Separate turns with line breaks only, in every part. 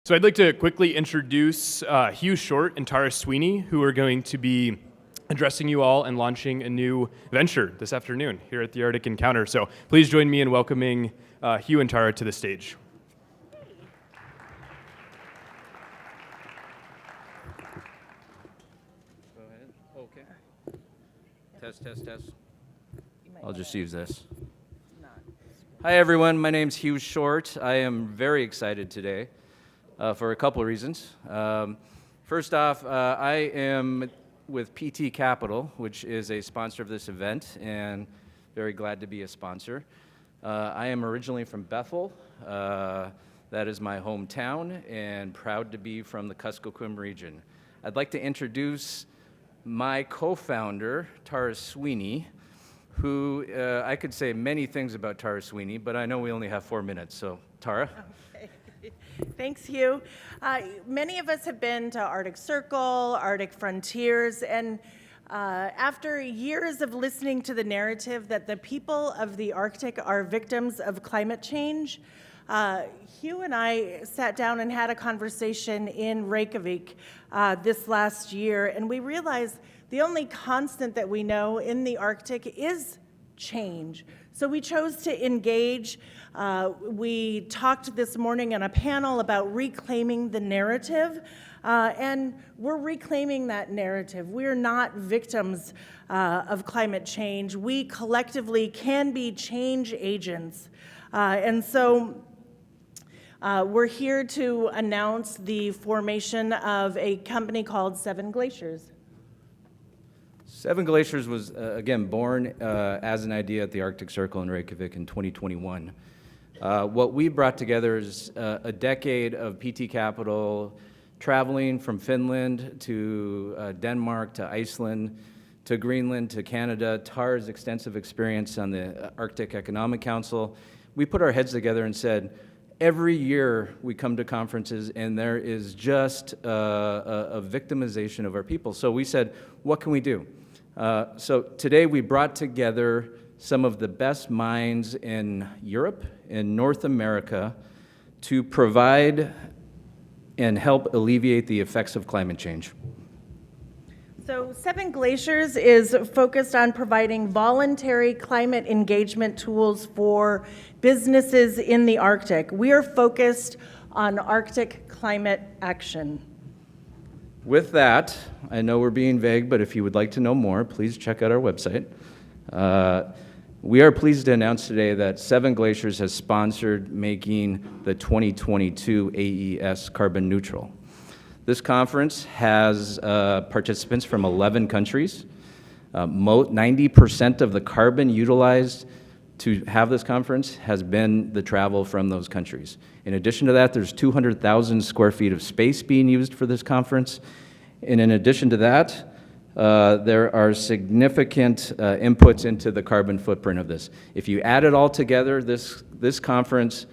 So I'd like to quickly introduce Hugh Short and Tara Sweeney, who are going to be addressing you all and launching a new venture this afternoon here at the Arctic Encounter. So please join me in welcoming Hugh and Tara to the stage.
Go ahead. Okay. Test. I'll just use this. Hi, everyone. My name's Hugh Short. I am very excited today for a couple of reasons. First off, I am with PT Capital, which is a sponsor of this event, and very glad to be a sponsor. I am originally from Bethel. That is my hometown, and proud to be from the Kuskokwim region. I'd like to introduce my co-founder, Tara Sweeney, who I could say many things about Tara Sweeney, but I know we only have 4 minutes, so Tara.
Okay. Thanks, Hugh. Many of us have been to Arctic Circle, Arctic Frontiers, and after years of listening to the narrative that the people of the Arctic are victims of climate change, Hugh and I sat down and had a conversation in Reykjavik this last year, and we realized the only constant that we know in the Arctic is change. So we chose to engage. We talked this morning on a panel about reclaiming the narrative, and we're reclaiming that narrative. We're not victims of climate change. We collectively can be change agents. And so we're here to announce the formation of a company called 7 Glaciers.
7 Glaciers was, again, born as an idea at the Arctic Circle in Reykjavik in 2021. What we brought together is a decade of PT Capital, traveling from Finland to Denmark to Iceland to Greenland to Canada, Tara's extensive experience on the Arctic Economic Council. We put our heads together and said, every year we come to conferences and there is just a victimization of our people. So we said, what can we do? So today we brought together some of the best minds in Europe and North America to provide and help alleviate the effects of climate change.
So 7 Glaciers is focused on providing voluntary climate engagement tools for businesses in the Arctic. We are focused on Arctic climate action.
With that, I know we're being vague, but if you would like to know more, please check out our website. We are pleased to announce today that 7 Glaciers has sponsored making the 2022 AES carbon neutral. This conference has participants from 11 countries. 90% of the carbon utilized to have this conference has been the travel from those countries. In addition to that, there's 200,000 square feet of space being used for this conference. And in addition to that, there are significant inputs into the carbon footprint of this. If you add it all together, this conference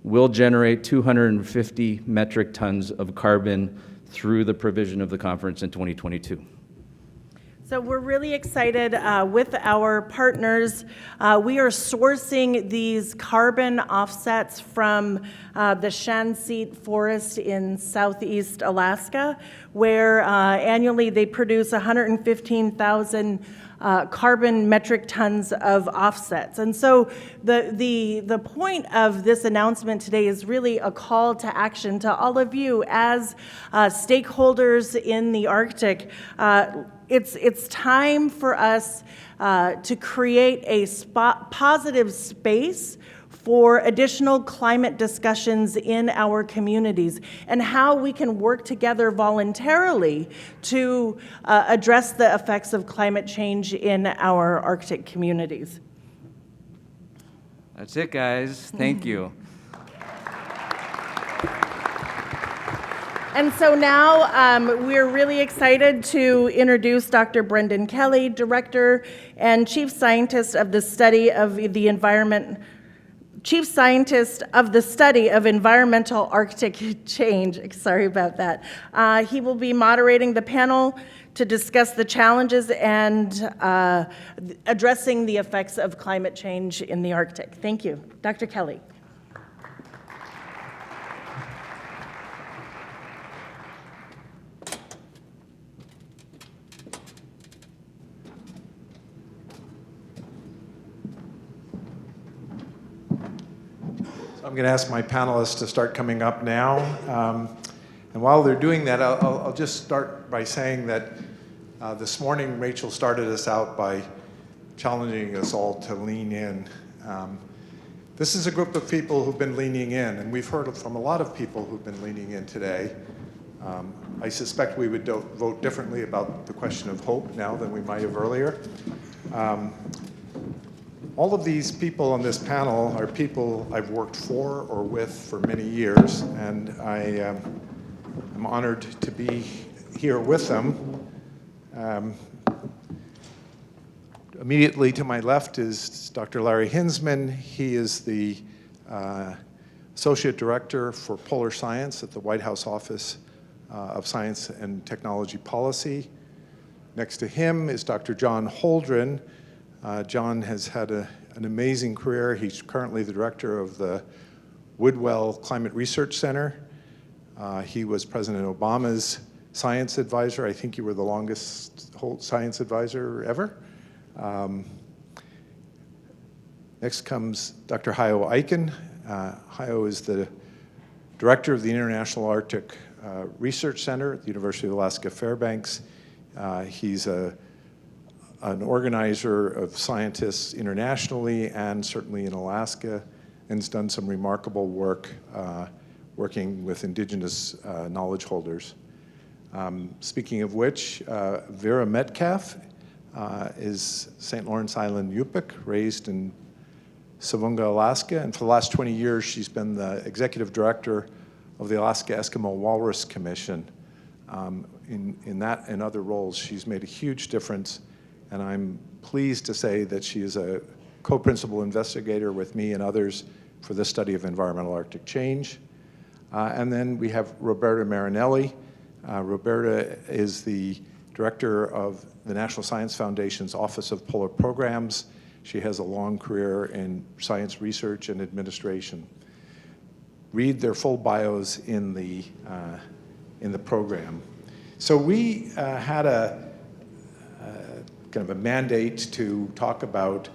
will generate 250 metric tons of carbon through the provision of the conference in 2022.
So we're really excited with our partners. We are sourcing these carbon offsets from the Shansiit Forest in southeast Alaska, where annually they produce 115,000 carbon metric tons of offsets. And so the point of this announcement today is really a call to action to all of you as stakeholders in the Arctic. It's time for us to create a positive space for additional climate discussions in our communities and how we can work together voluntarily to address the effects of climate change in our Arctic communities.
That's it, guys. Thank you.
And so now we're really excited to introduce Dr. Brendan Kelly, Director and Chief Scientist of the Study of the Environment, Chief Scientist of the Study of Environmental Arctic Change. Sorry about that. He will be moderating the panel to discuss the challenges and addressing the effects of climate change in the Arctic. Thank you. Dr. Kelly.
I'm going to ask my panelists to start coming up now. And while they're doing that, I'll just start by saying that this morning Rachel started us out by challenging us all to lean in. This is a group of people who've been leaning in, and we've heard from a lot of people who've been leaning in today. I suspect we would vote differently about the question of hope now than we might have earlier. All of these people on this panel are people I've worked for or with for many years, and I am honored to be here with them. Immediately to my left is Dr. Larry Hinsman. He is the Associate Director for Polar Science at the White House Office of Science and Technology Policy. Next to him is Dr. John Holdren. John has had an amazing career. He's currently the director of the Woodwell Climate Research Center. He was President Obama's science advisor. I think you were the longest science advisor ever. Next comes Dr. Hayo Aiken. Hayo is the director of the International Arctic Research Center at the University of Alaska Fairbanks. He's an organizer of scientists internationally and certainly in Alaska, and has done some remarkable work working with indigenous knowledge holders. Speaking of which, Vera Metcalf is St. Lawrence Island Yupik, raised in Savunga, Alaska, and for the last 20 years she's been the executive director of the Alaska Eskimo Walrus Commission. In that and other roles, she's made a huge difference, and I'm pleased to say that she is a co-principal investigator with me and others for the study of environmental Arctic change. And then we have Roberta Marinelli. Roberta is the director of the National Science Foundation's Office of Polar Programs. She has a long career in science research and administration. Read their full bios in the program. So we had a kind of a mandate to talk about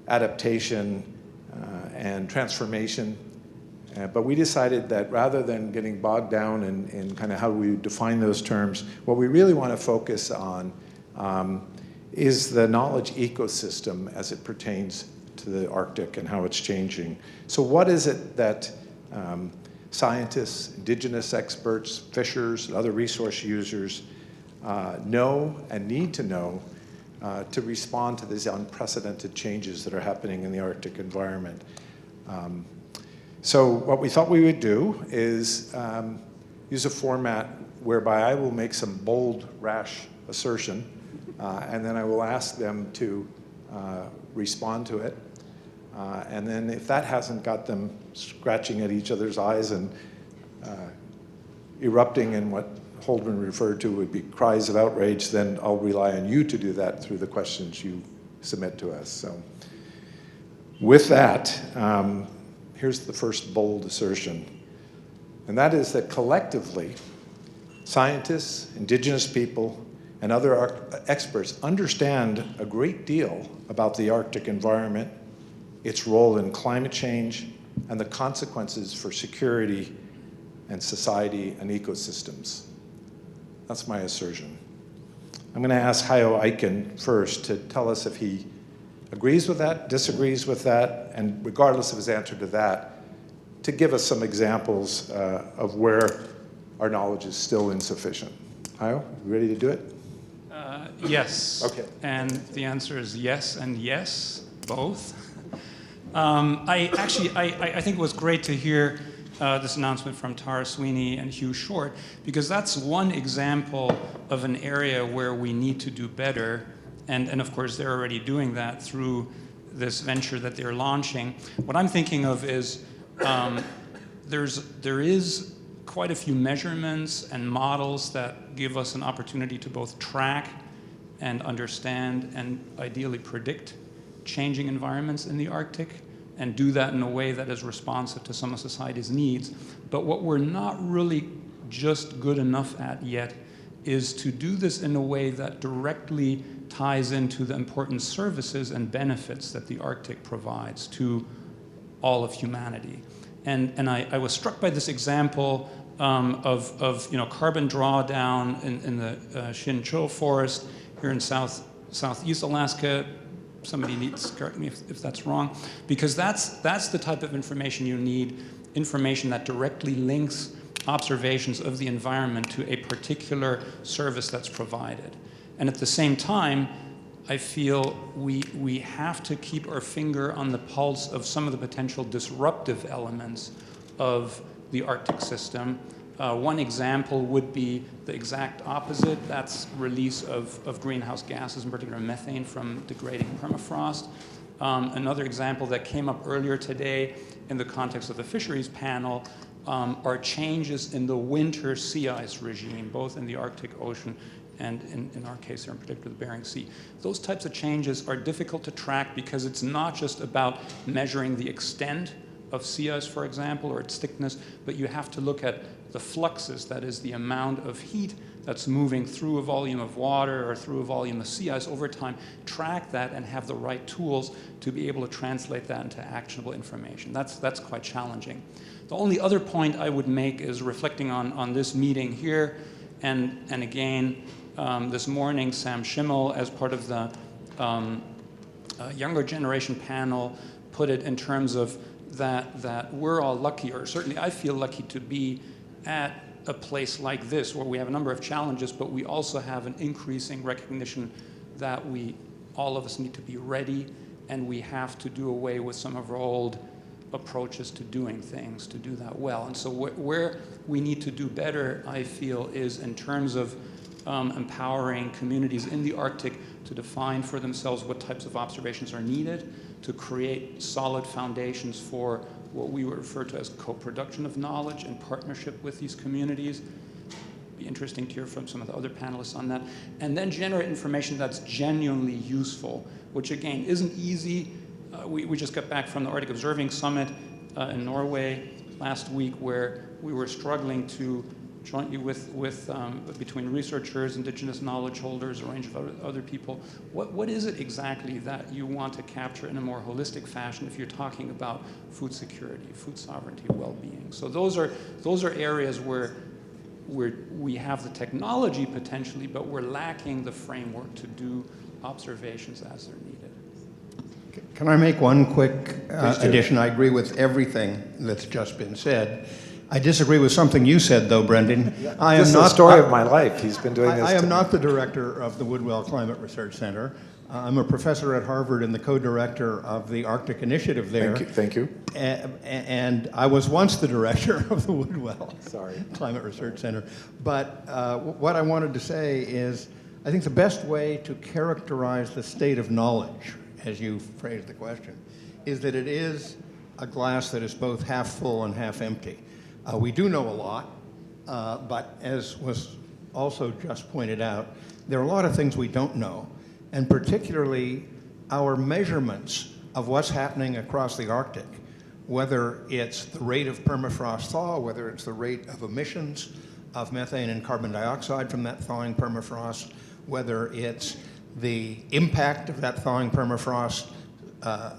adaptation and transformation, but we decided that rather than getting bogged down in kind of how we define those terms, what we really want to focus on is the knowledge ecosystem as it pertains to the Arctic and how it's changing. So what is it that scientists, indigenous experts, fishers, and other resource users know and need to know to respond to these unprecedented changes that are happening in the Arctic environment? So what we thought we would do is use a format whereby I will make some bold, rash assertion, and then I will ask them to respond to it. And then if that hasn't got them scratching at each other's eyes and erupting in what Holdren referred to would be cries of outrage, then I'll rely on you to do that through the questions you submit to us. So with that, here's the first bold assertion, and that is that collectively, scientists, indigenous people, and other experts understand a great deal about the Arctic environment, its role in climate change, and the consequences for security and society and ecosystems. That's my assertion. I'm going to ask Hayo Aiken first to tell us if he agrees with that, disagrees with that, and regardless of his answer to that, to give us some examples of where our knowledge is still insufficient. Hayo, you ready to do it?
Yes.
Okay.
And the answer is yes and yes, both. I think it was great to hear this announcement from Tara Sweeney and Hugh Short, because that's one example of an area where we need to do better. And of course, they're already doing that through this venture that they're launching. What I'm thinking of is there is quite a few measurements and models that give us an opportunity to both track and understand and ideally predict changing environments in the Arctic, and do that in a way that is responsive to some of society's needs. But what we're not really just good enough at yet is to do this in a way that directly ties into the important services and benefits that the Arctic provides to all of humanity. And I was struck by this example of carbon drawdown in the Shincho forest here in southeast Alaska. Somebody needs to correct me if that's wrong, because that's the type of information you need, information that directly links observations of the environment to a particular service that's provided. And at the same time, I feel we have to keep our finger on the pulse of some of the potential disruptive elements of the Arctic system. One example would be the exact opposite. That's release of greenhouse gases, in particular methane, from degrading permafrost. Another example that came up earlier today in the context of the fisheries panel are changes in the winter sea ice regime, both in the Arctic Ocean and in our case here in particular the Bering Sea. Those types of changes are difficult to track because it's not just about measuring the extent of sea ice, for example, or its thickness, but you have to look at the fluxes, that is the amount of heat that's moving through a volume of water or through a volume of sea ice over time, track that and have the right tools to be able to translate that into actionable information. That's quite challenging. The only other point I would make is reflecting on this meeting here, and again, this morning, Sam Schimmel, as part of the younger generation panel, put it in terms of that we're all lucky, or certainly I feel lucky to be at a place like this where we have a number of challenges, but we also have an increasing recognition that all of us need to be ready, and we have to do away with some of our old approaches to doing things, to do that well. And so where we need to do better, I feel, is in terms of empowering communities in the Arctic to define for themselves what types of observations are needed, to create solid foundations for what we would refer to as co-production of knowledge in partnership with these communities. Be interesting to hear from some of the other panelists on that. And then generate information that's genuinely useful, which again isn't easy. We just got back from the Arctic Observing Summit in Norway last week, where we were struggling to jointly between researchers, indigenous knowledge holders, a range of other people, what is it exactly that you want to capture in a more holistic fashion if you're talking about food security, food sovereignty, well-being? So those are areas where we have the technology potentially, but we're lacking the framework to do observations as they're needed.
Can I make one quick addition? I agree with everything that's just been said. I disagree with something you said, though, Brendan.
This is the story of my life. He's been doing this.
I am not the director of the Woodwell Climate Research Center. I'm a professor at Harvard and the co-director of the Arctic Initiative there.
Thank you.
And I was once the director of the Woodwell
Sorry.
Climate Research Center. But what I wanted to say is, I think the best way to characterize the state of knowledge, as you phrased the question, is that it is a glass that is both half full and half empty. We do know a lot, but as was also just pointed out, there are a lot of things we don't know, and particularly our measurements of what's happening across the Arctic, whether it's the rate of permafrost thaw, whether it's the rate of emissions of methane and carbon dioxide from that thawing permafrost, whether it's the impact of that thawing permafrost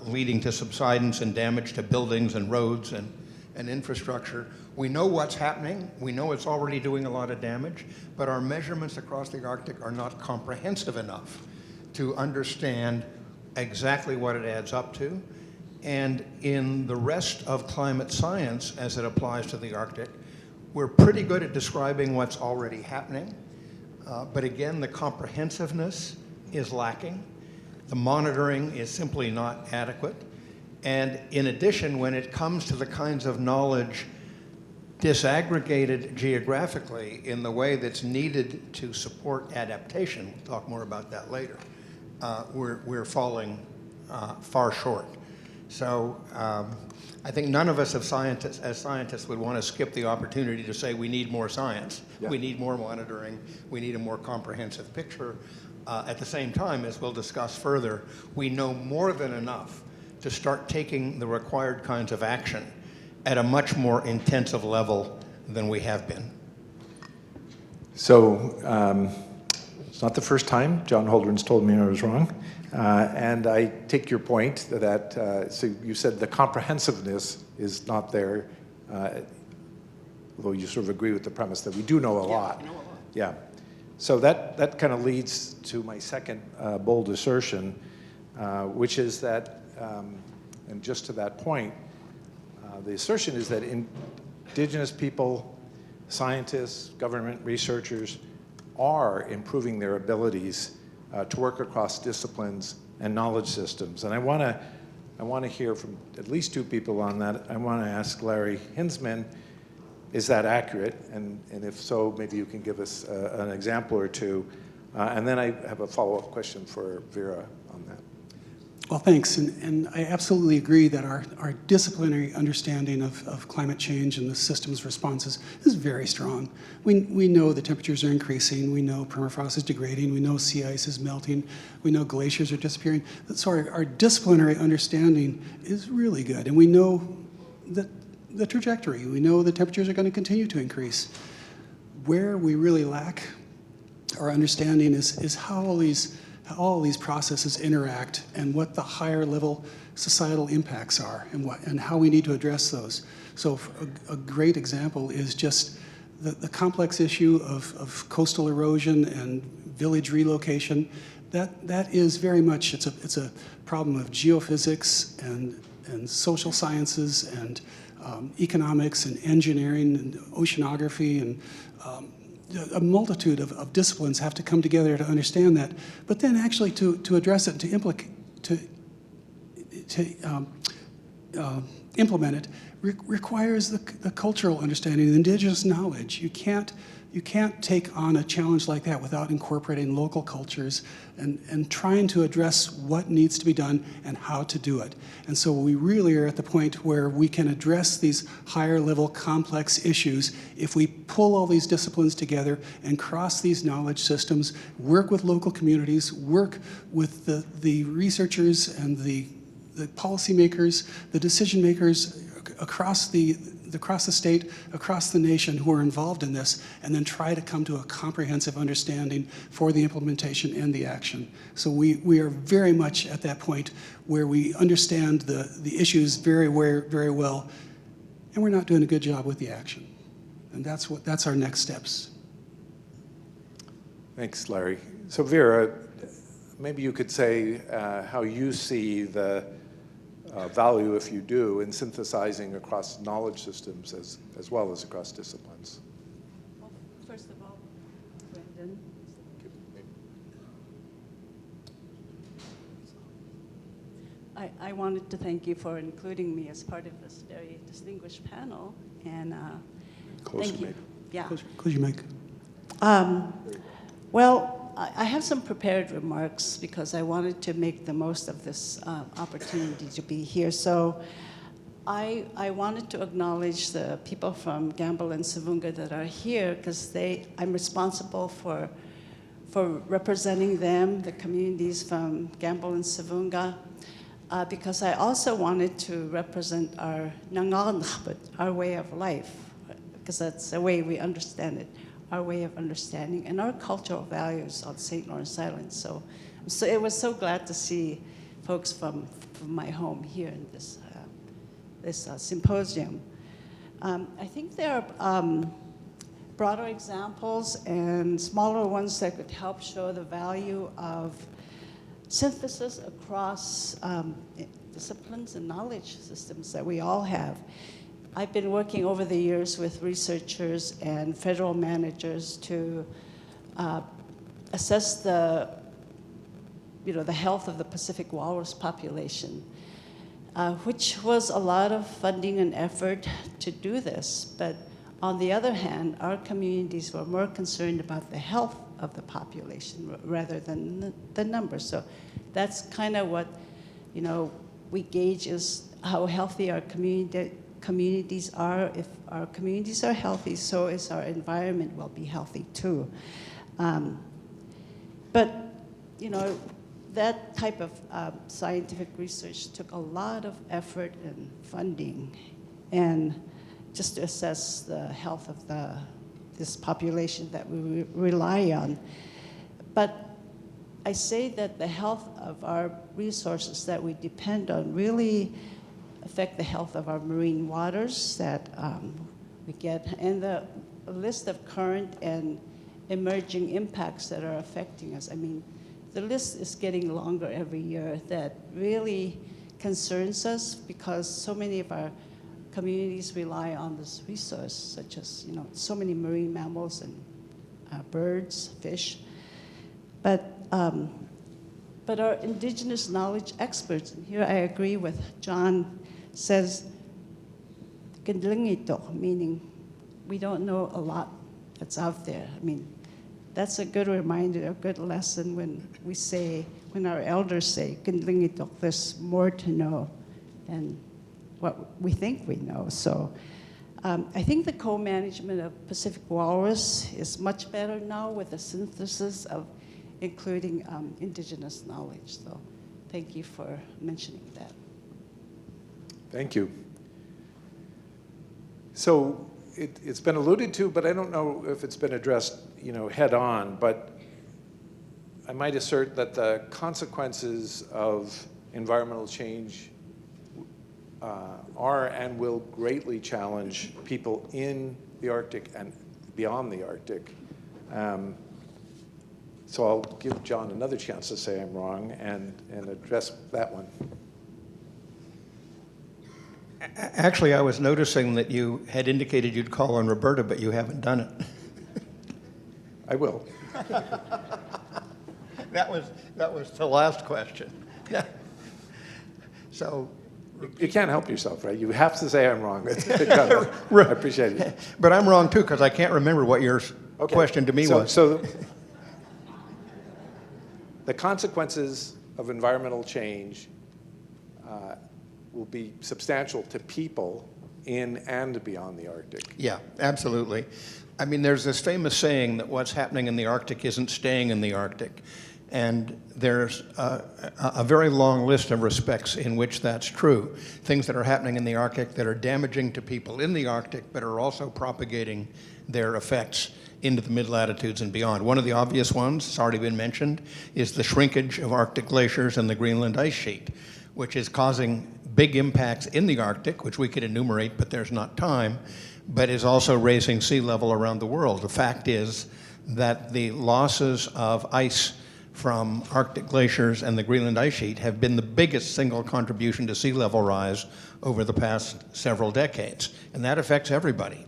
leading to subsidence and damage to buildings and roads and infrastructure. We know what's happening. We know it's already doing a lot of damage, but our measurements across the Arctic are not comprehensive enough to understand exactly what it adds up to. And in the rest of climate science, as it applies to the Arctic, we're pretty good at describing what's already happening. But again, the comprehensiveness is lacking. The monitoring is simply not adequate. And in addition, when it comes to the kinds of knowledge disaggregated geographically in the way that's needed to support adaptation, we'll talk more about that later, we're falling far short. So I think none of us as scientists would want to skip the opportunity to say we need more science, we need more monitoring, we need a more comprehensive picture. At the same time, as we'll discuss further, we know more than enough to start taking the required kinds of action at a much more intensive level than we have been.
So it's not the first time John Holdren's told me I was wrong. And I take your point that, so you said the comprehensiveness is not there, although you sort of agree with the premise that we do know a lot. Yeah. So that kind of leads to my second bold assertion, which is that, and just to that point, the assertion is that indigenous people, scientists, government researchers are improving their abilities to work across disciplines and knowledge systems. And I want to hear from at least two people on that. I want to ask Larry Hinsman, is that accurate? And if so, maybe you can give us an example or two. And then I have a follow-up question for Vera on that.
Well, thanks. And I absolutely agree that our disciplinary understanding of climate change and the system's responses is very strong. We know the temperatures are increasing. We know permafrost is degrading. We know sea ice is melting. We know glaciers are disappearing. So our disciplinary understanding is really good. And we know that the trajectory. We know the temperatures are going to continue to increase. Where we really lack our understanding is how all these processes interact and what the higher level societal impacts are and how we need to address those. So a great example is just the complex issue of coastal erosion and village relocation. That is very much, it's a problem of geophysics and social sciences and economics and engineering and oceanography and a multitude of disciplines have to come together to understand that, but then actually to address it and to implement it requires the cultural understanding, the indigenous knowledge. You can't take on a challenge like that without incorporating local cultures and trying to address what needs to be done and how to do it. And so we really are at the point where we can address these higher level complex issues if we pull all these disciplines together and cross these knowledge systems, work with local communities, work with the researchers and the policymakers, the decision makers across the state, across the nation who are involved in this, and then try to come to a comprehensive understanding for the implementation and the action. So we are very much at that point where we understand the issues very well, and we're not doing a good job with the action. And that's our next steps.
Thanks, Larry. So Vera, maybe you could say how you see the value, if you do, in synthesizing across knowledge systems as well as across disciplines.
Well, first of all, Brendan, I wanted to thank you for including me as part of this very distinguished panel, and
Closer,
thank you.
maybe.
Yeah.
Close your mic.
Well, I have some prepared remarks because I wanted to make the most of this opportunity to be here. So I wanted to acknowledge the people from Gamble and Savunga that are here because I'm responsible for representing them, the communities from Gamble and Savunga, because I also wanted to represent our Nangal, our way of life, because that's the way we understand it. Our way of understanding and our cultural values on St. Lawrence Island. So it was so glad to see folks from my home here in this symposium. I think there are broader examples and smaller ones that could help show the value of synthesis across disciplines and knowledge systems that we all have. I've been working over the years with researchers and federal managers to assess the health of the Pacific walrus population, which was a lot of funding and effort to do this. But on the other hand, our communities were more concerned about the health of the population rather than the numbers. So that's kind of what we gauge is how healthy our communities are. If our communities are healthy, so is our environment will be healthy too. But that type of scientific research took a lot of effort and funding, and just to assess the health of this population that we rely on. But I say that the health of our resources that we depend on really affect the health of our marine waters that we get, and the list of current and emerging impacts that are affecting us. I mean, the list is getting longer every year. That really concerns us because so many of our communities rely on this resource, such as, you know, so many marine mammals and birds, fish. But our indigenous knowledge experts, and here I agree with John, says, "Kendlingito," meaning we don't know a lot that's out there. I mean, that's a good reminder, a good lesson when our elders say, "Kendlingito," there's more to know than what we think we know. So I think the co-management of Pacific Walrus is much better now with the synthesis of including indigenous knowledge. So thank you for mentioning that.
Thank you. So it's been alluded to, but I don't know if it's been addressed, head on. But I might assert that the consequences of environmental change are and will greatly challenge people in the Arctic and beyond the Arctic. So I'll give John another chance to say I'm wrong and address that one.
Actually, I was noticing that you had indicated you'd call on Roberta, but you haven't done it.
I will.
That was the last question. So
you can't help yourself, right? You have to say I'm wrong. I appreciate it.
But I'm wrong too, because I can't remember what your question to me was.
So the consequences of environmental change will be substantial to people in and beyond the Arctic.
Yeah, absolutely. I mean, there's this famous saying that what's happening in the Arctic isn't staying in the Arctic. And there's a very long list of respects in which that's true. Things that are happening in the Arctic that are damaging to people in the Arctic, but are also propagating their effects into the mid-latitudes and beyond. One of the obvious ones, it's already been mentioned, is the shrinkage of Arctic glaciers and the Greenland ice sheet, which is causing big impacts in the Arctic, which we could enumerate, but there's not time, but is also raising sea level around the world. The fact is that the losses of ice from Arctic glaciers and the Greenland ice sheet have been the biggest single contribution to sea level rise over the past several decades, and that affects everybody.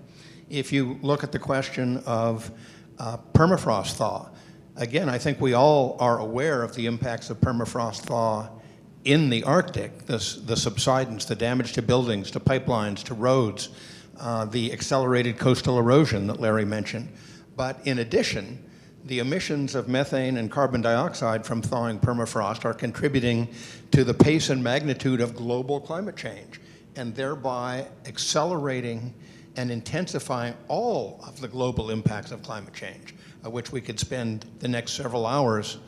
If you look at the question of permafrost thaw, again, I think we all are aware of the impacts of permafrost thaw in the Arctic, the subsidence, the damage to buildings, to pipelines, to roads, the accelerated coastal erosion that Larry mentioned. But in addition, the emissions of methane and carbon dioxide from thawing permafrost are contributing to the pace and magnitude of global climate change, and thereby accelerating and intensifying all of the global impacts of climate change, which we could spend the next several hours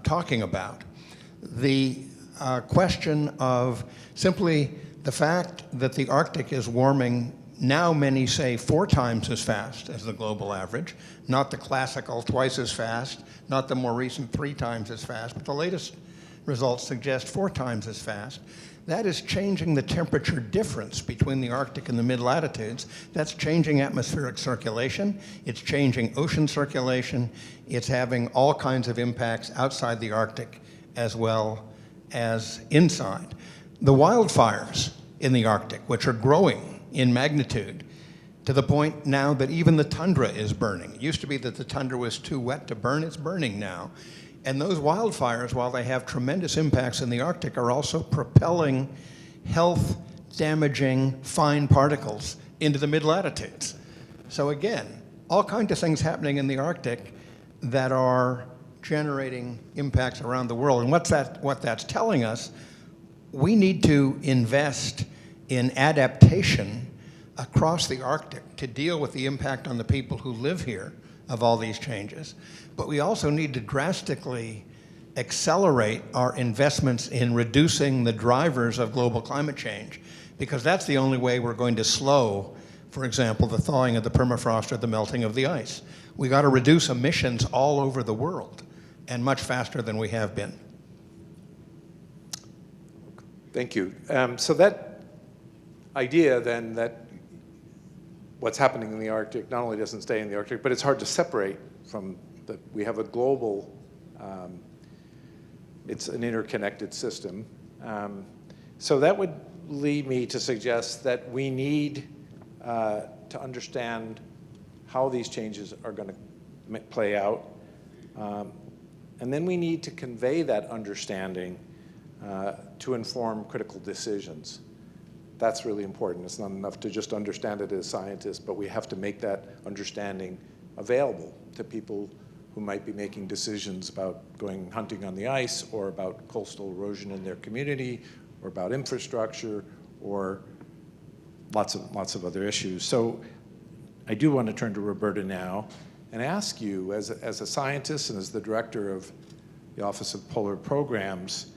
talking about. The question of simply the fact that the Arctic is warming now, many say 4 times as fast as the global average, not the classical twice as fast, not the more recent 3 times as fast, but the latest results suggest 4 times as fast. That is changing the temperature difference between the Arctic and the mid-latitudes. That's changing atmospheric circulation. It's changing ocean circulation. It's having all kinds of impacts outside the Arctic as well as inside. The wildfires in the Arctic, which are growing in magnitude to the point now that even the tundra is burning. It used to be that the tundra was too wet to burn. It's burning now. And those wildfires, while they have tremendous impacts in the Arctic, are also propelling health-damaging fine particles into the mid-latitudes. So again, all kinds of things happening in the Arctic that are generating impacts around the world. And what that's telling us, we need to invest in adaptation across the Arctic to deal with the impact on the people who live here of all these changes. But we also need to drastically accelerate our investments in reducing the drivers of global climate change, because that's the only way we're going to slow, for example, the thawing of the permafrost or the melting of the ice. We got to reduce emissions all over the world. and much faster than we have been.
Thank you. So that idea then that what's happening in the Arctic not only doesn't stay in the Arctic, but it's hard to separate from that. We have a global, it's an interconnected system. So that would lead me to suggest that we need to understand how these changes are going to play out. And then we need to convey that understanding to inform critical decisions. That's really important. It's not enough to just understand it as scientists, but we have to make that understanding available to people who might be making decisions about going hunting on the ice, or about coastal erosion in their community, or about infrastructure, or lots of other issues. So I do want to turn to Roberta now and ask you, as a scientist and as the director of the Office of Polar Programs,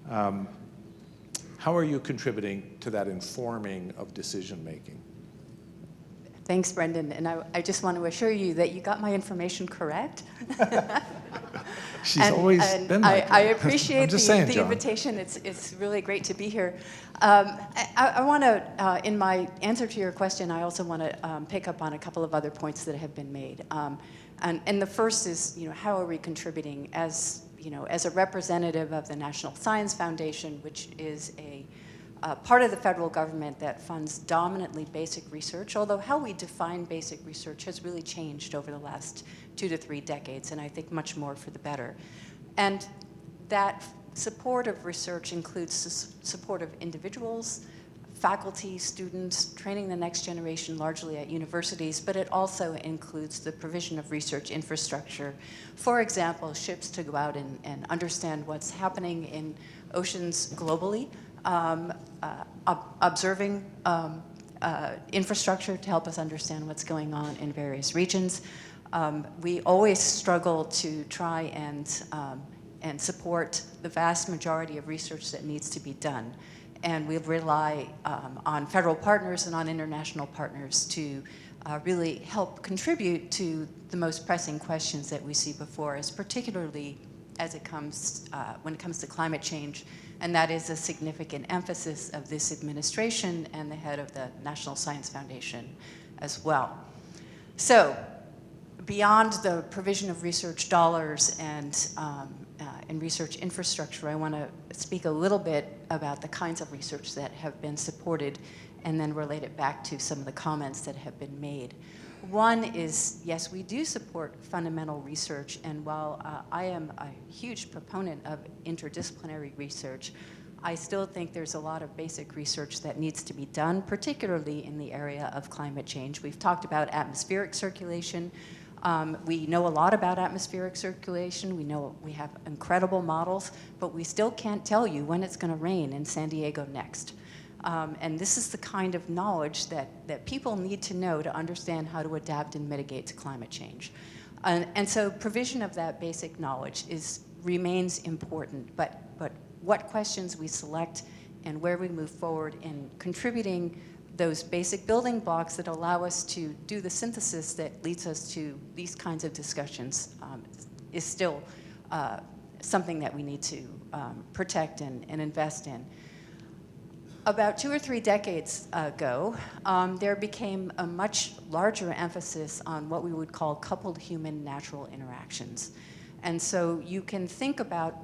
how are you contributing to that informing of decision making?
Thanks, Brendan. And I just want to assure you that you got my information correct.
She's always been like that.
I appreciate
saying,
the invitation. It's really great to be here. I want to, in my answer to your question, I also want to pick up on a couple of other points that have been made. And the first is, how are we contributing as a representative of the National Science Foundation, which is a part of the federal government that funds dominantly basic research, although how we define basic research has really changed over the last 2 to 3 decades, and I think much more for the better. And that support of research includes support of individuals, faculty, students, training the next generation largely at universities, but it also includes the provision of research infrastructure. For example, ships to go out and understand what's happening in oceans globally, observing infrastructure to help us understand what's going on in various regions. We always struggle to try and support the vast majority of research that needs to be done. And we rely on federal partners and on international partners to really help contribute to the most pressing questions that we see before us, particularly as it comes, when it comes to climate change. And that is a significant emphasis of this administration and the head of the National Science Foundation as well. So beyond the provision of research dollars and research infrastructure, I want to speak a little bit about the kinds of research that have been supported and then relate it back to some of the comments that have been made. One is, yes, we do support fundamental research, and while I am a huge proponent of interdisciplinary research, I still think there's a lot of basic research that needs to be done, particularly in the area of climate change. We've talked about atmospheric circulation. We know a lot about atmospheric circulation. We know we have incredible models, but we still can't tell you when it's going to rain in San Diego next. And this is the kind of knowledge that people need to know to understand how to adapt and mitigate to climate change. And so provision of that basic knowledge remains important, but what questions we select and where we move forward in contributing those basic building blocks that allow us to do the synthesis that leads us to these kinds of discussions is still something that we need to protect and invest in. About 2 or 3 decades ago, there became a much larger emphasis on what we would call coupled human-natural interactions. And so you can think about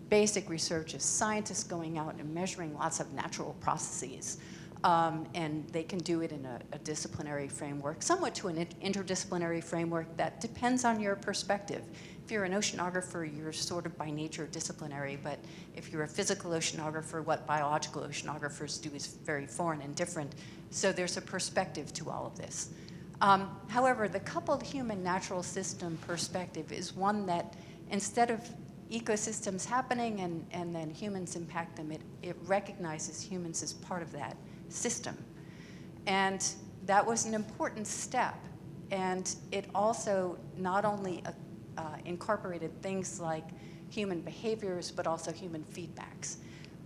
basic research as scientists going out and measuring lots of natural processes. And they can do it in a disciplinary framework, somewhat to an interdisciplinary framework that depends on your perspective. If you're an oceanographer, you're sort of by nature disciplinary, but if you're a physical oceanographer, what biological oceanographers do is very foreign and different. So there's a perspective to all of this. However, the coupled human-natural system perspective is one that, instead of ecosystems happening and then humans impact them, it recognizes humans as part of that system. And that was an important step. And it also not only incorporated things like human behaviors, but also human feedbacks.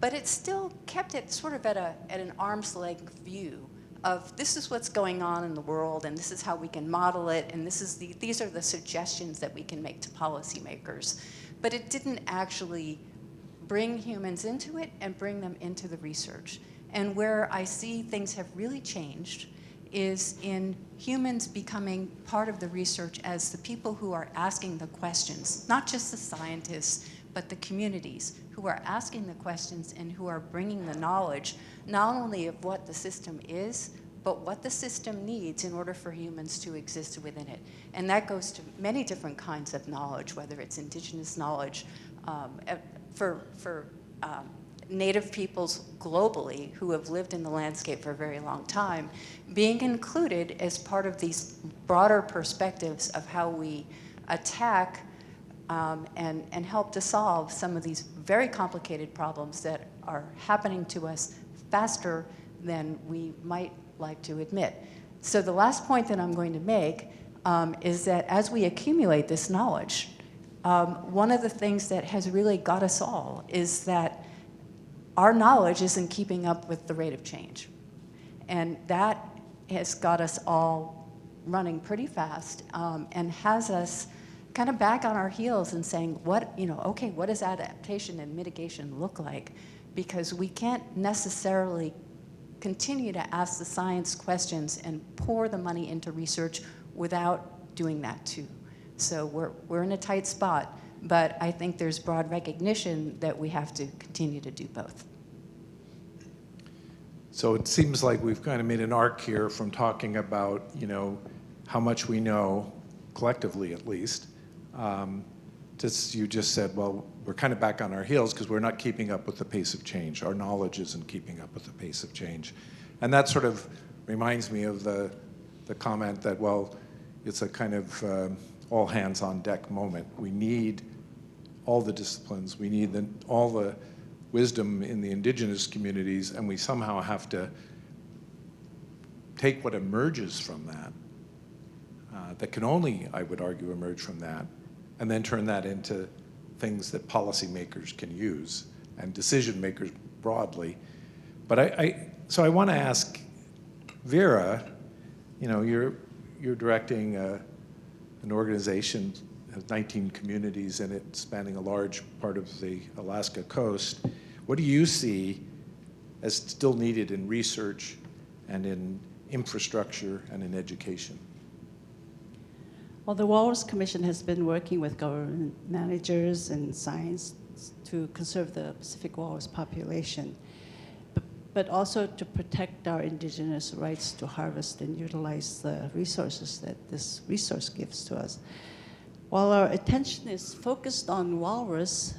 But it still kept it sort of at an arm's length view of this is what's going on in the world, and this is how we can model it, and these are the suggestions that we can make to policymakers. but it didn't actually bring humans into it and bring them into the research. And where I see things have really changed is in humans becoming part of the research as the people who are asking the questions, not just the scientists, but the communities who are asking the questions and who are bringing the knowledge, not only of what the system is, but what the system needs in order for humans to exist within it. And that goes to many different kinds of knowledge, whether it's indigenous knowledge, for Native peoples globally who have lived in the landscape for a very long time, being included as part of these broader perspectives of how we attack and help to solve some of these very complicated problems that are happening to us faster than we might like to admit. So the last point that I'm going to make is that as we accumulate this knowledge, one of the things that has really got us all is that our knowledge isn't keeping up with the rate of change. And that has got us all running pretty fast and has us kind of back on our heels and saying, what does adaptation and mitigation look like? Because we can't necessarily continue to ask the science questions and pour the money into research without doing that too. So we're in a tight spot, but I think there's broad recognition that we have to continue to do both.
So it seems like we've kind of made an arc here from talking about, how much we know, collectively at least. You just said, well, we're kind of back on our heels because we're not keeping up with the pace of change. Our knowledge isn't keeping up with the pace of change. And that sort of reminds me of the comment that, well, it's a kind of all hands on deck moment. We need all the disciplines. We need all the wisdom in the indigenous communities, and we somehow have to take what emerges from that, that can only, I would argue, emerge from that, and then turn that into things that policymakers can use and decision makers broadly. But so I want to ask Vera, you're directing an organization that has 19 communities in it, spanning a large part of the Alaska coast. What do you see as still needed in research and in infrastructure and in education?
Well, the Walrus Commission has been working with government managers and science to conserve the Pacific walrus population, but also to protect our indigenous rights to harvest and utilize the resources that this resource gives to us. While our attention is focused on walrus,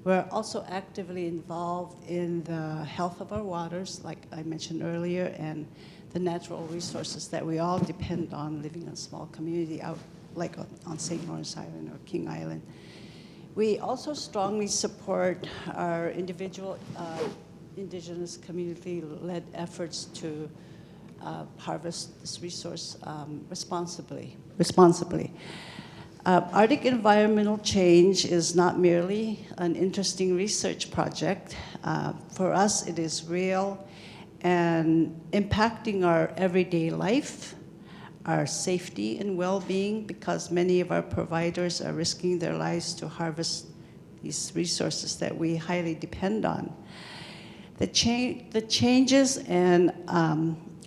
we're also actively involved in the health of our waters, like I mentioned earlier, and the natural resources that we all depend on living in a small community out like on St. Lawrence Island or King Island. We also strongly support our individual indigenous community-led efforts to harvest this resource responsibly. Arctic environmental change is not merely an interesting research project. For us, it is real and impacting our everyday life, our safety and well-being, because many of our providers are risking their lives to harvest these resources that we highly depend on. The changes and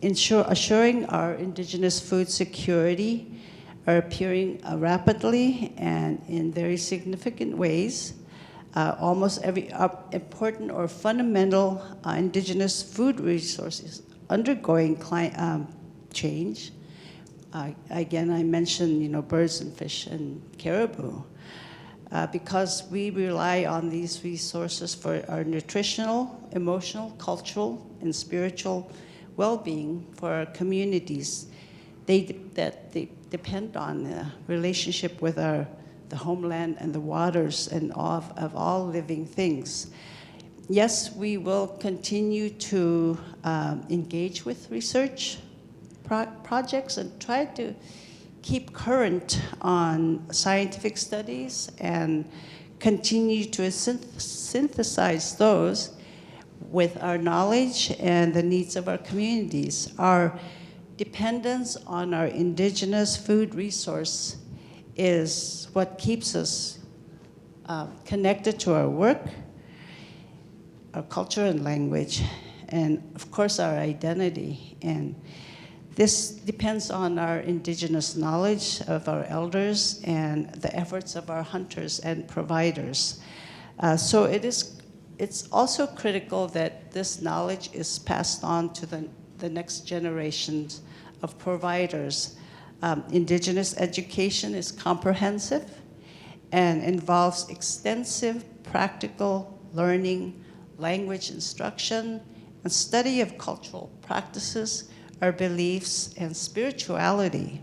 assuring our indigenous food security are appearing rapidly and in very significant ways. Almost every important or fundamental indigenous food resource is undergoing change. Again, I mentioned birds and fish and caribou. Because we rely on these resources for our nutritional, emotional, cultural, and spiritual well-being for our communities. They depend on the relationship with the homeland and the waters and of all living things. Yes, we will continue to engage with research projects and try to keep current on scientific studies and continue to synthesize those with our knowledge and the needs of our communities. Our dependence on our indigenous food resource is what keeps us connected to our work, our culture and language, and of course our identity. And this depends on our indigenous knowledge of our elders and the efforts of our hunters and providers. So it's also critical that this knowledge is passed on to the next generations of providers. Indigenous education is comprehensive and involves extensive practical learning, language instruction, and study of cultural practices, our beliefs, and spirituality.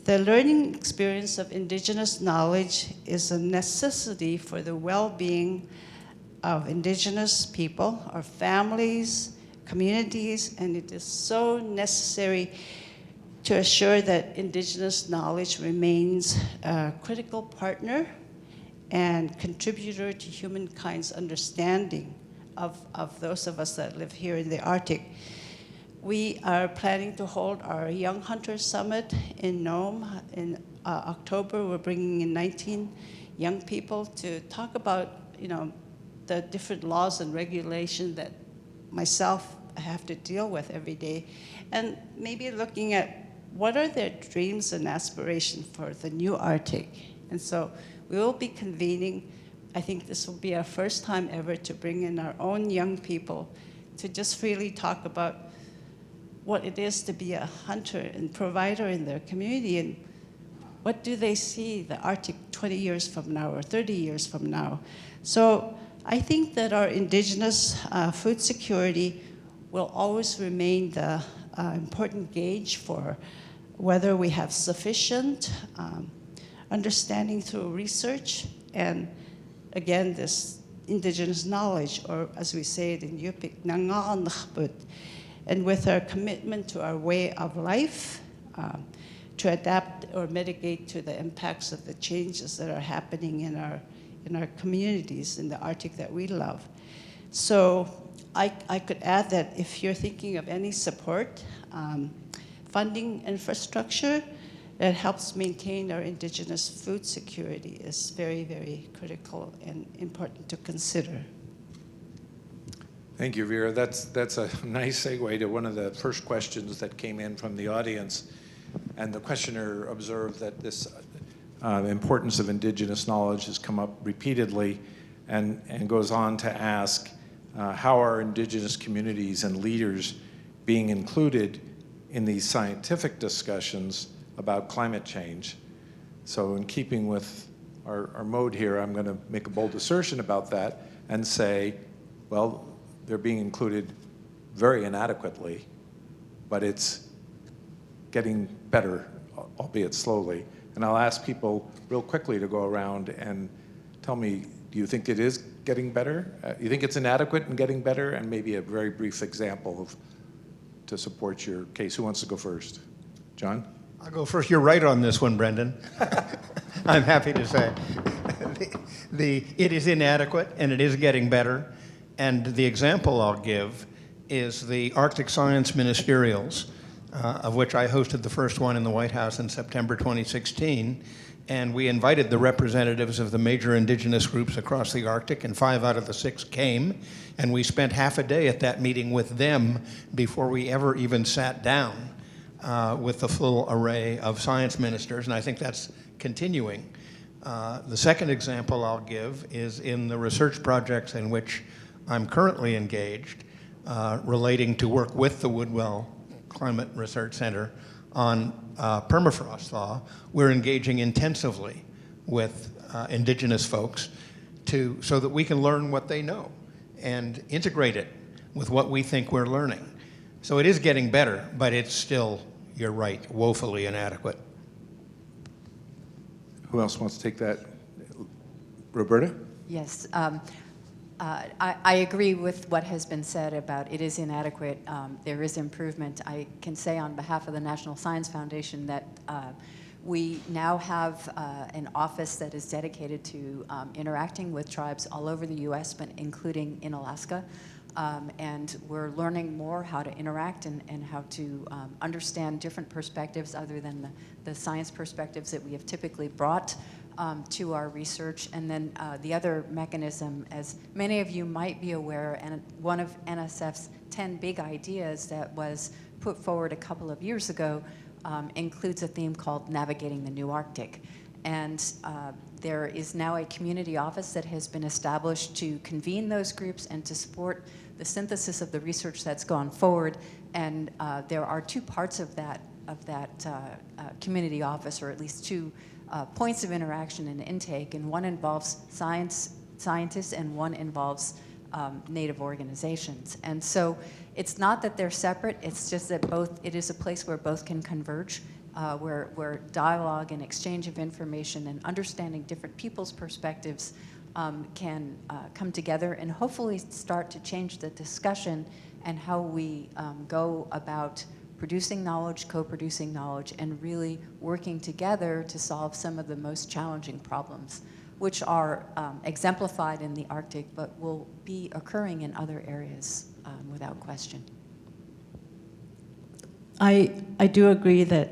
The learning experience of indigenous knowledge is a necessity for the well-being of indigenous people, our families, communities, and it is so necessary to assure that indigenous knowledge remains a critical partner and contributor to humankind's understanding of those of us that live here in the Arctic. We are planning to hold our Young Hunters Summit in Nome in October. We're bringing in 19 young people to talk about, the different laws and regulations that myself have to deal with every day, and maybe looking at what are their dreams and aspirations for the new Arctic. And so we will be convening. I think this will be our first time ever to bring in our own young people to just freely talk about what it is to be a hunter and provider in their community, and what do they see the Arctic 20 years from now or 30 years from now. So I think that our indigenous food security will always remain the important gauge for whether we have sufficient understanding through research and, again, this indigenous knowledge, or as we say it in Yupik, nangaanakbut, and with our commitment to our way of life, to adapt or mitigate to the impacts of the changes that are happening in our communities in the Arctic that we love. So I could add that if you're thinking of any support, funding infrastructure that helps maintain our indigenous food security is very, very critical and important to consider.
Thank you, Vera. That's a nice segue to one of the first questions that came in from the audience. And the questioner observed that this importance of indigenous knowledge has come up repeatedly, and goes on to ask, how are indigenous communities and leaders being included in these scientific discussions about climate change? So in keeping with our mode here, I'm going to make a bold assertion about that and say, well, they're being included very inadequately, but it's getting better, albeit slowly. And I'll ask people real quickly to go around and tell me, do you think it is getting better? You think it's inadequate and getting better? And maybe a very brief example to support your case. Who wants to go first? John?
I'll go first. You're right on this one, Brendan. I'm happy to say. It is inadequate and it is getting better. And the example I'll give is the Arctic Science Ministerials, of which I hosted the first one in the White House in September 2016. And we invited the representatives of the major indigenous groups across the Arctic, and 5 out of the 6 came. And we spent half a day at that meeting with them before we ever even sat down with the full array of science ministers. And I think that's continuing. The second example I'll give is in the research projects in which I'm currently engaged, relating to work with the Woodwell Climate Research Center on permafrost thaw. We're engaging intensively with indigenous folks so that we can learn what they know and integrate it with what we think we're learning. So it is getting better, but it's still, you're right, woefully inadequate.
Who else wants to take that? Roberta?
Yes. I agree with what has been said about it is inadequate. There is improvement. I can say on behalf of the National Science Foundation that we now have an office that is dedicated to interacting with tribes all over the U.S., but including in Alaska. And we're learning more how to interact and how to understand different perspectives other than the science perspectives that we have typically brought to our research. And then the other mechanism, as many of you might be aware, and one of NSF's 10 big ideas that was put forward a couple of years ago includes a theme called Navigating the New Arctic. And there is now a community office that has been established to convene those groups and to support the synthesis of the research that's gone forward. And there are two parts of that community office, or at least two points of interaction and intake, and one involves scientists and one involves Native organizations. And so it's not that they're separate, it's just that it is a place where both can converge, where dialogue and exchange of information and understanding different people's perspectives can come together and hopefully start to change the discussion and how we go about producing knowledge, co-producing knowledge, and really working together to solve some of the most challenging problems, which are exemplified in the Arctic, but will be occurring in other areas without question.
I do agree that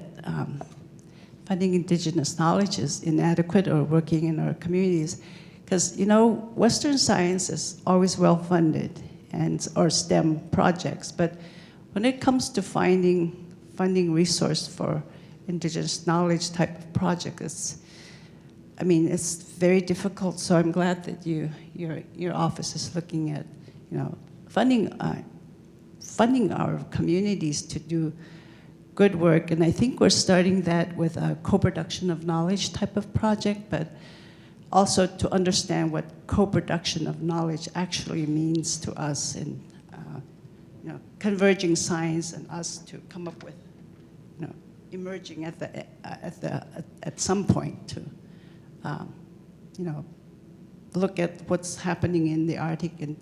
funding indigenous knowledge is inadequate or working in our communities, because Western science is always well funded, or STEM projects, but when it comes to funding resource for indigenous knowledge type of project, it's very difficult. So I'm glad that your office is looking at funding our communities to do good work. And I think we're starting that with a co-production of knowledge type of project, but also to understand what co-production of knowledge actually means to us, and converging science and us to come up with emerging at some point to look at what's happening in the Arctic, and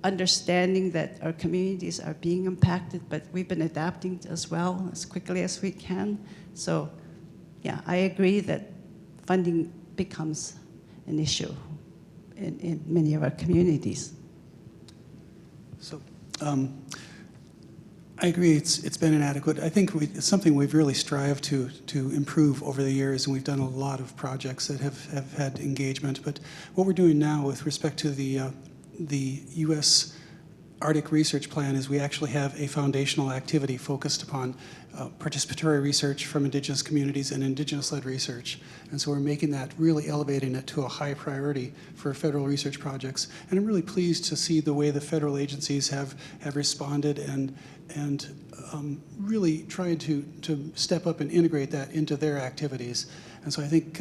understanding that our communities are being impacted, but we've been adapting as well as quickly as we can. So yeah, I agree that funding becomes an issue in many of our communities.
So I agree, it's been inadequate. I think it's something we've really strived to improve over the years, and we've done a lot of projects that have had engagement. But what we're doing now with respect to the U.S. Arctic Research Plan is we actually have a foundational activity focused upon participatory research from indigenous communities and indigenous-led research. And so we're making that, really elevating it to a high priority for federal research projects. And I'm really pleased to see the way the federal agencies have responded and really trying to step up and integrate that into their activities. And so I think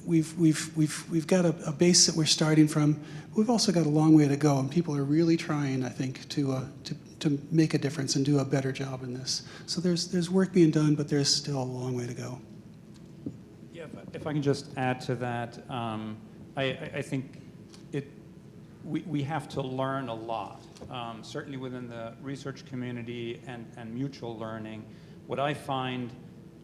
we've got a base that we're starting from. We've also got a long way to go, and people are really trying, I think, to make a difference and do a better job in this. So there's work being done, but there's still a long way to go.
Yeah, if I can just add to that, I think we have to learn a lot, certainly within the research community and mutual learning. What I find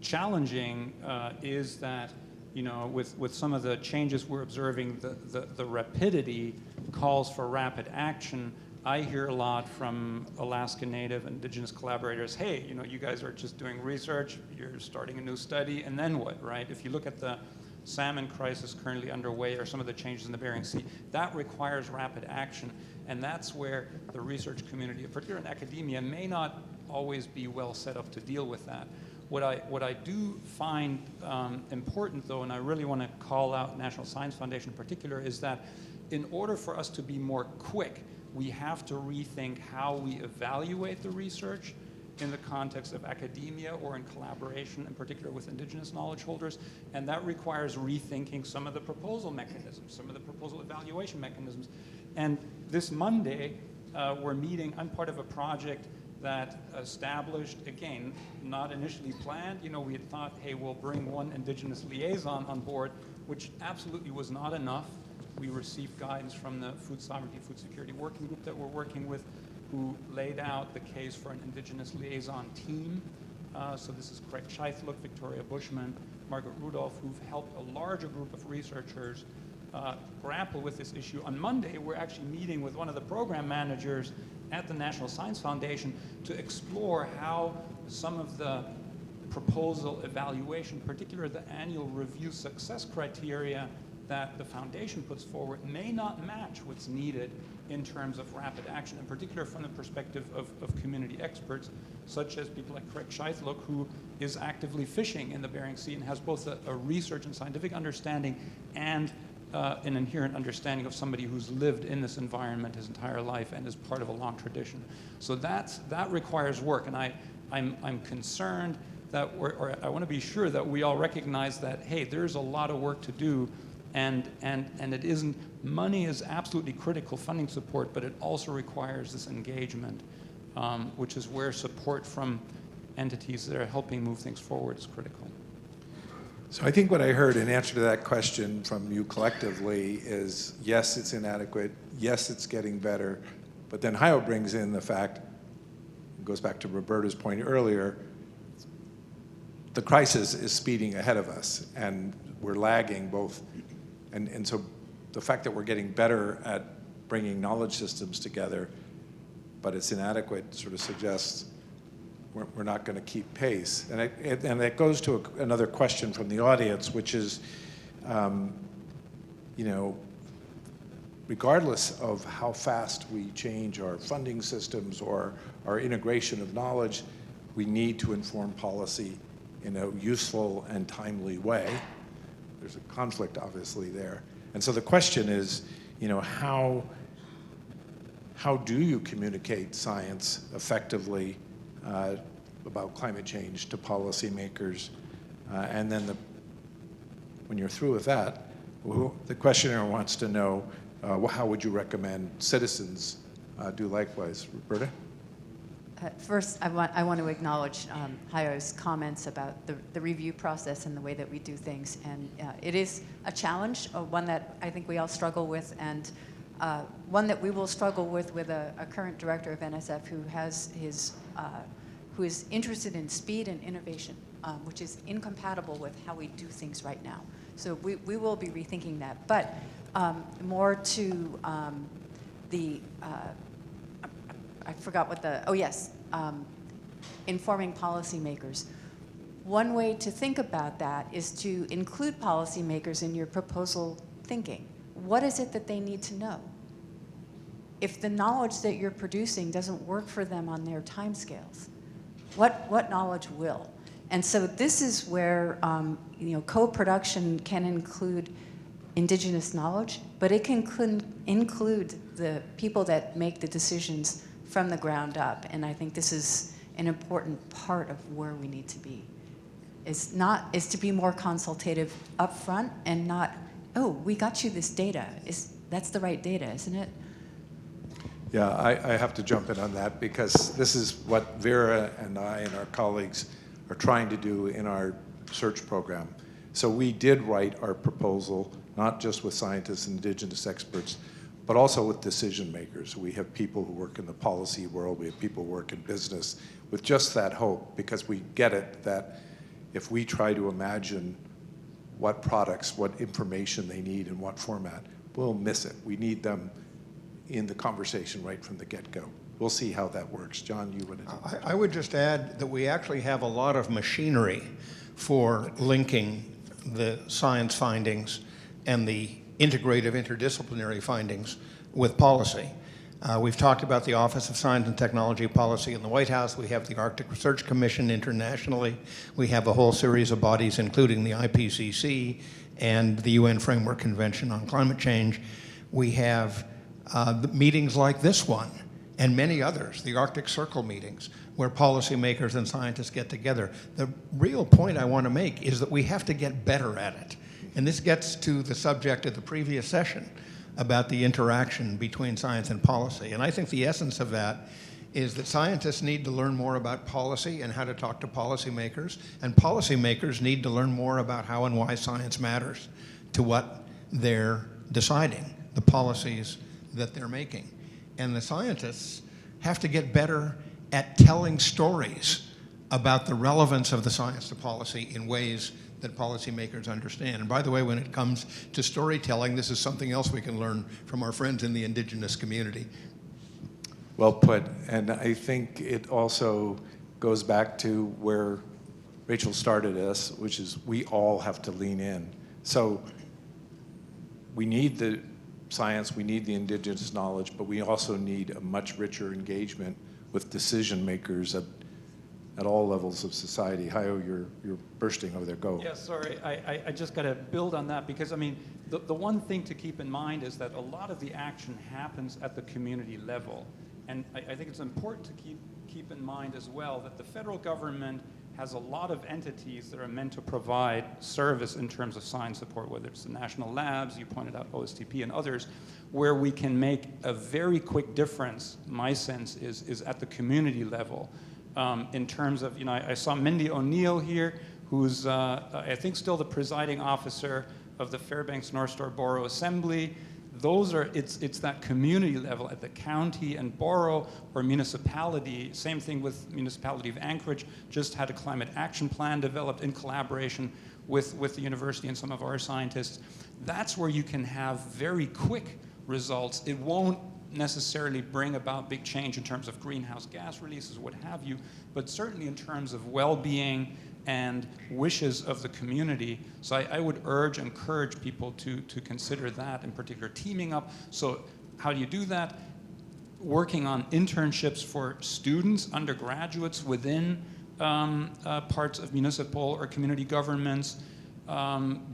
challenging is that with some of the changes we're observing, the rapidity calls for rapid action. I hear a lot from Alaska Native Indigenous collaborators, hey, you guys are just doing research, you're starting a new study, and then what, right? If you look at the salmon crisis currently underway or some of the changes in the Bering Sea, that requires rapid action. And that's where the research community, particularly in academia, may not always be well set up to deal with that. What I do find important, though, and I really want to call out National Science Foundation in particular, is that in order for us to be more quick, we have to rethink how we evaluate the research in the context of academia or in collaboration, in particular with indigenous knowledge holders. And that requires rethinking some of the proposal mechanisms, some of the proposal evaluation mechanisms. And this Monday, we're meeting, I'm part of a project that established, again, not initially planned. We had thought, hey, we'll bring one indigenous liaison on board, which absolutely was not enough. We received guidance from the Food Sovereignty, Food Security Working Group that we're working with, who laid out the case for an indigenous liaison team. So this is Craig Scheithlook, Victoria Bushman, Margaret Rudolph, who've helped a larger group of researchers grapple with this issue. On Monday, we're actually meeting with one of the program managers at the National Science Foundation to explore how some of the proposal evaluation, particularly the annual review success criteria that the foundation puts forward, may not match what's needed in terms of rapid action, in particular from the perspective of community experts, such as people like Craig Scheithluk, who is actively fishing in the Bering Sea and has both a research and scientific understanding and an inherent understanding of somebody who's lived in this environment his entire life and is part of a long tradition. So that requires work, and I'm concerned that I want to be sure that we all recognize that, hey, there's a lot of work to do, and it isn't, money is absolutely critical, funding support, but it also requires this engagement, which is where support from entities that are helping move things forward is critical.
So I think what I heard in answer to that question from you collectively is, yes, it's inadequate, yes, it's getting better, but then Hayo brings in the fact, goes back to Roberta's point earlier, the crisis is speeding ahead of us, and we're lagging both. And so the fact that we're getting better at bringing knowledge systems together, but it's inadequate, sort of suggests we're not going to keep pace. And that goes to another question from the audience, which is, you know, regardless of how fast we change our funding systems or our integration of knowledge, we need to inform policy in a useful and timely way. There's a conflict, obviously, there. And so the question is, you know, how do you communicate science effectively about climate change to policymakers? And then when you're through with that, the questioner wants to know, how would you recommend citizens do likewise? Roberta?
First, I want to acknowledge Hayo's comments about the review process and the way that we do things. And it is a challenge, one that I think we all struggle with, and one that we will struggle with a current director of NSF who is interested in speed and innovation, which is incompatible with how we do things right now. So we will be rethinking that. But more to I forgot what informing policymakers. One way to think about that is to include policymakers in your proposal thinking. What is it that they need to know? If the knowledge that you're producing doesn't work for them on their timescales, what knowledge will? And so this is where co-production can include indigenous knowledge, but it can include the people that make the decisions from the ground up. And I think this is an important part of where we need to be. Is to be more consultative up front and not, oh, we got you this data. That's the right data, isn't it?
Yeah, I have to jump in on that because this is what Vera and I and our colleagues are trying to do in our search program. So we did write our proposal, not just with scientists and indigenous experts, but also with decision makers. We have people who work in the policy world, we have people who work in business, with just that hope, because we get it that if we try to imagine what products, what information they need in what format, we'll miss it. We need them in the conversation right from the get-go. We'll see how that works. John, you would.
I would just add that we actually have a lot of machinery for linking the science findings and the integrative interdisciplinary findings with policy. We've talked about the Office of Science and Technology Policy in the White House. We have the Arctic Research Commission internationally. We have a whole series of bodies, including the IPCC and the UN Framework Convention on Climate Change. We have meetings like this one and many others, the Arctic Circle meetings, where policymakers and scientists get together. The real point I want to make is that we have to get better at it. And this gets to the subject of the previous session about the interaction between science and policy. And I think the essence of that is that scientists need to learn more about policy and how to talk to policymakers, and policymakers need to learn more about how and why science matters to what they're deciding, the policies that they're making. And the scientists have to get better at telling stories about the relevance of the science to policy in ways that policymakers understand. And by the way, when it comes to storytelling, this is something else we can learn from our friends in the indigenous community.
Well put. And I think it also goes back to where Rachel started us, which is we all have to lean in. So we need the science, we need the indigenous knowledge, but we also need a much richer engagement with decision makers at all levels of society. Hayo, you're bursting over there. Go.
Yeah, sorry. I just got to build on that because, I mean, the one thing to keep in mind is that a lot of the action happens at the community level. And I think it's important to keep in mind as well that the federal government has a lot of entities that are meant to provide service in terms of science support, whether it's the national labs, you pointed out OSTP and others, where we can make a very quick difference, my sense is at the community level. In terms of, you know, I saw Mindy O'Neill here, who's, I think, still the presiding officer of the Fairbanks North Shore Borough Assembly. Those are, it's that community level at the county and borough or municipality. Same thing with municipality of Anchorage, just had a climate action plan developed in collaboration with the university and some of our scientists. That's where you can have very quick results. It won't necessarily bring about big change in terms of greenhouse gas releases, what have you, but certainly in terms of well-being and wishes of the community. So I would encourage people to consider that, in particular teaming up. So how do you do that? Working on internships for students, undergraduates within parts of municipal or community governments,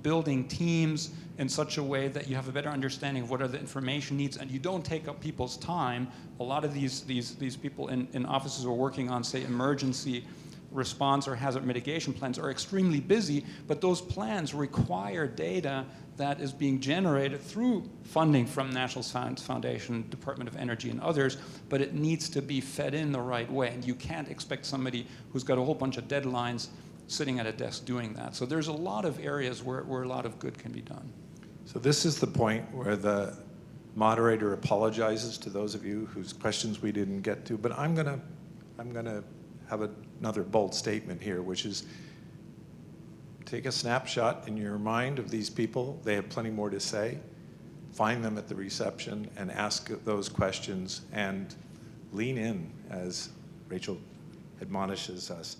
building teams in such a way that you have a better understanding of what are the information needs and you don't take up people's time. A lot of these people in offices who are working on, say, emergency response or hazard mitigation plans are extremely busy, but those plans require data that is being generated through funding from National Science Foundation, Department of Energy, and others, but it needs to be fed in the right way, and you can't expect somebody who's got a whole bunch of deadlines sitting at a desk doing that. So there's a lot of areas where a lot of good can be done.
So this is the point where the moderator apologizes to those of you whose questions we didn't get to, but I'm gonna have another bold statement here, which is take a snapshot in your mind of these people. They have plenty more to say. Find them at the reception and ask those questions and lean in, as Rachel admonishes us.